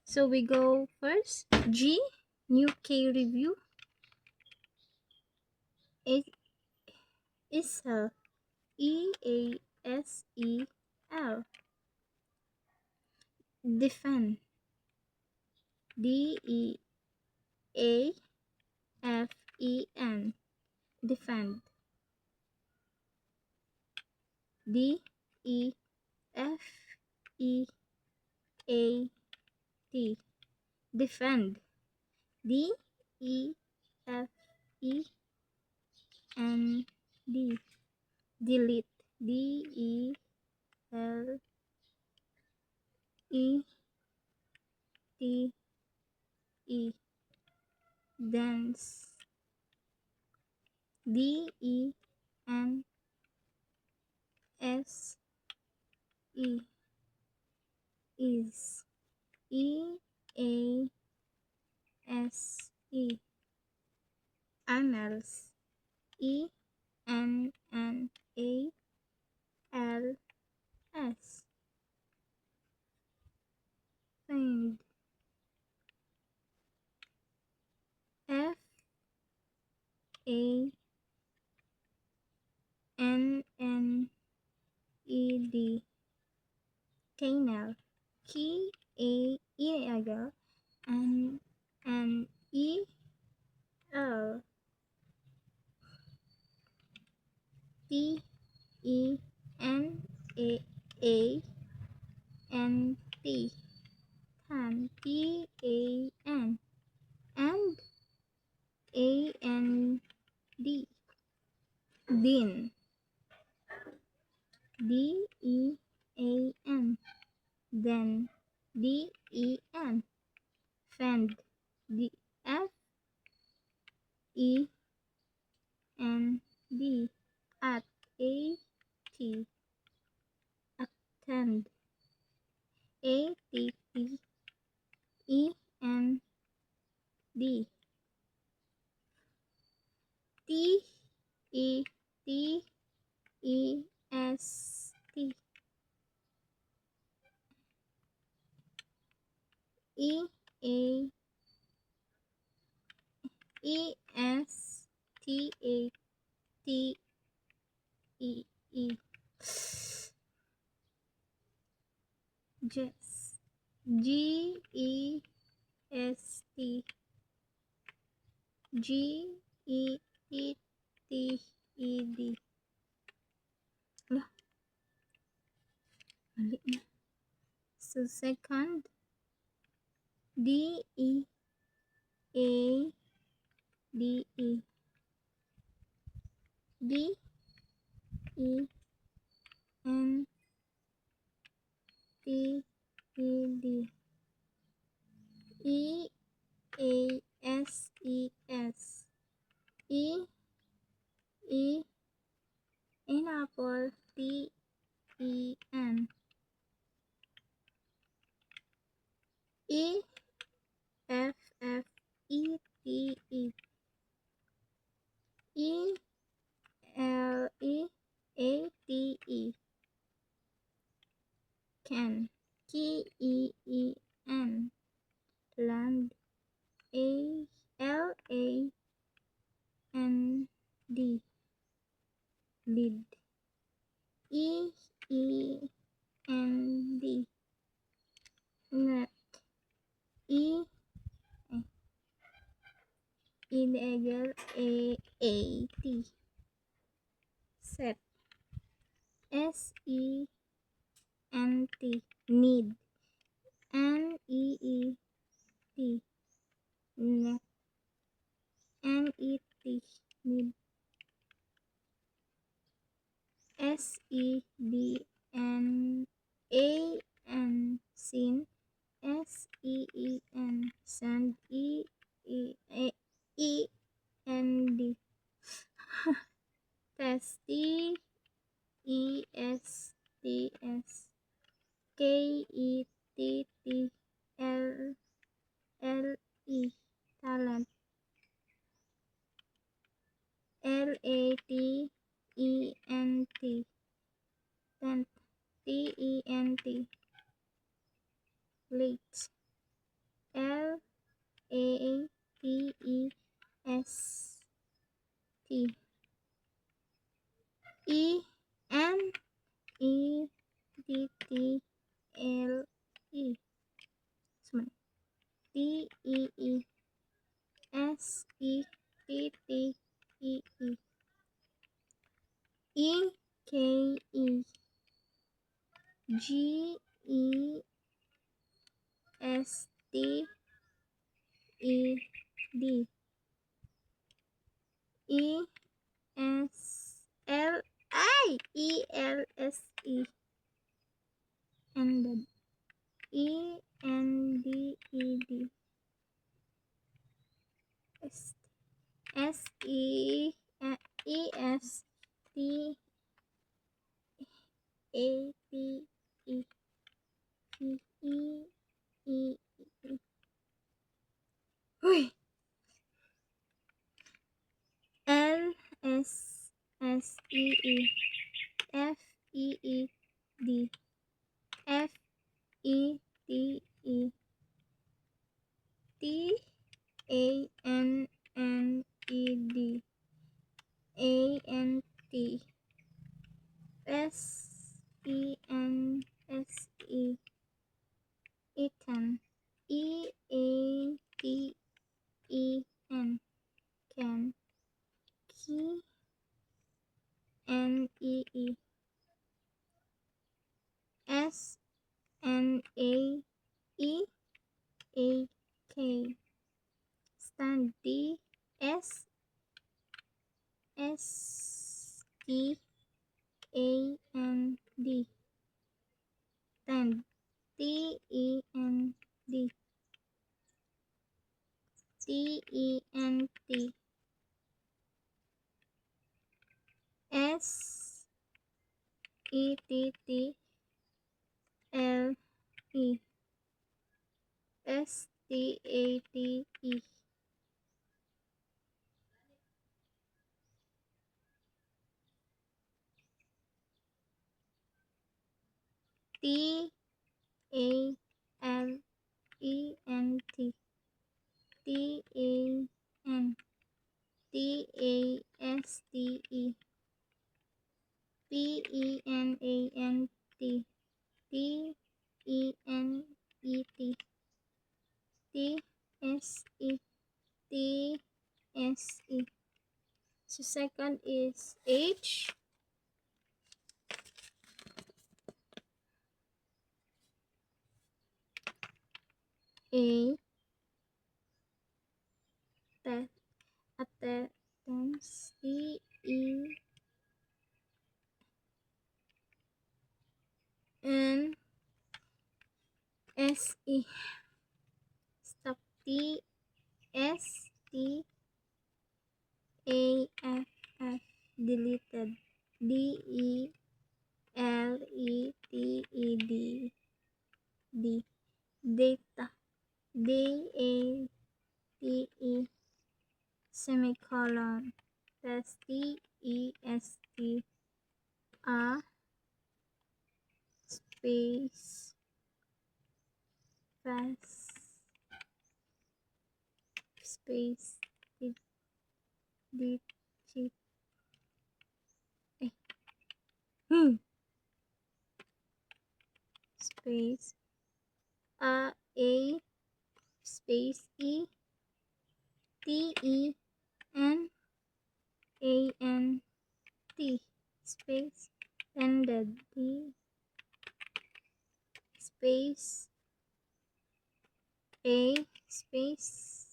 So we go first. G, new K review. E, Isel. EASEL. Defend. DEAFEN. Defend. DEFEAT. Defend. DEFEND. Delete. DELETE. Dance. DENSE. Is. EASE. Annals. ENNALS. Find. FANNED. Canal. Key. A N E L. TENAANT. Tan. TAN. And AND. Din. DEAN. Then. DEN. Fend. FEND. At. AT. Attend. ATT. END. TETEST. EA ESTATE. Jess. GEST. GETTED. Lah, mali na. So second. DEADE. DENTED. EASES. E in apple. TEN. EFFETE. ELEATE. Can. KEEN. Land. LAND. Lead. EEND. Net. E illegal. AAT. Set. SENT. Need. NEET. Net. NET. Need. SEDNAN. Sin. SEEN. Send. EEEND. Test. TESTS. KETTLE. Talent. LATENT. Tent. TENT. Late. A T E S T. E N E D T L E. Sebentar. D E E S E T T E E. E K E G E S T E D. E S L I E L S E. Ended. E N D E D. S S E E S T A T E P E E E. Hui. L S S E E F E E D F E T E T A N N E D A N T S E N S E Ethan E A T E N can K N E E S N A E A K stand D S S T A N D stand T E N D T E N T S E T T L E S T A T E T A L E N T T A N T A S T E P E N A N T T E N E T T S E T S E. So second is H A attendance T E N S E stop T S T A F F deleted D E L E T E D D data D A T E semicolon test T E S T A space fast space D D G space A space E T E N A N T space ended D space A space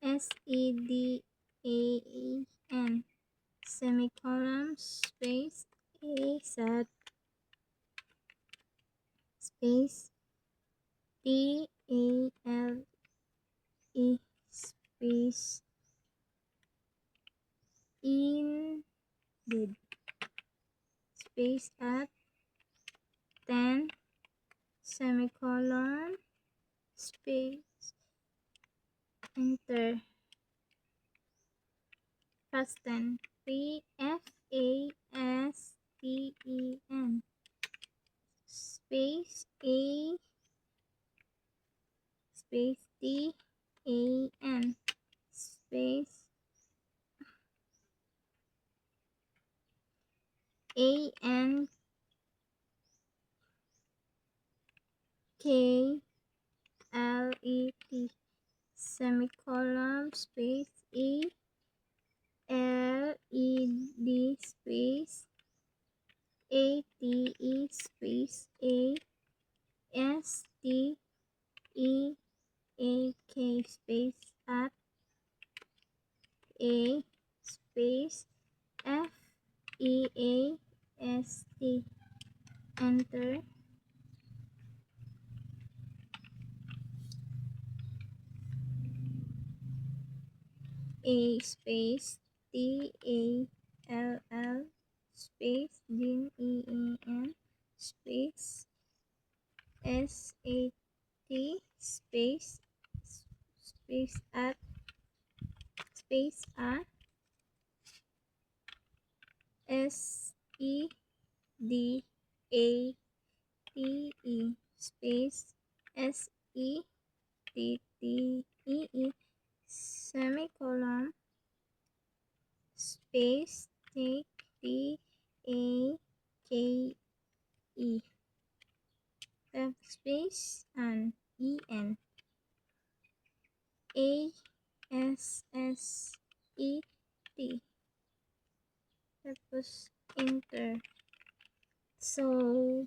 S E D A N semicolon space A set space D A L E space in did space at 10 semicolon space enter fasten P F A S T E N space A space D A-N space A-N-K-L-E-T semicolon space E-L-E-D space A-T-E space A-S-T-E-A-K space at A space F-E-A-S-T. Enter. A space T-A-L-L space G-E-A-N space S-A-T space at space at S-E-D-A-T-E space S-E-T-T-E-E semicolon space take T-A-K-E space and E-N A-S-S-E-T tapos enter. So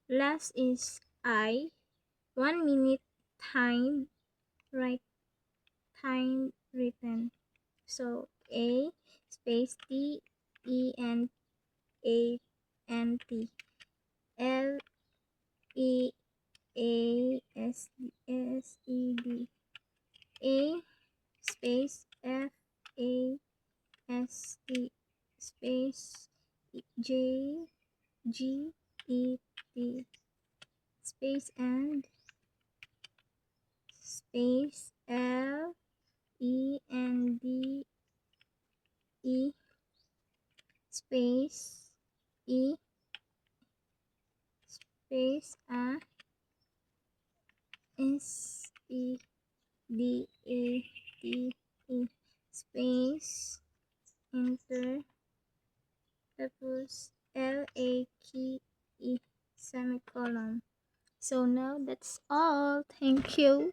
last is I 1 minute time right time written. So A space T-E-N-A-N-T L-E-A-S-E-D A space F-A-S-T space J-G-E-T space and space L-E-N-D-E space E space A S-E-D-A-T-E space enter tapos L-A-K-E semicolon. So now that's all. Thank you.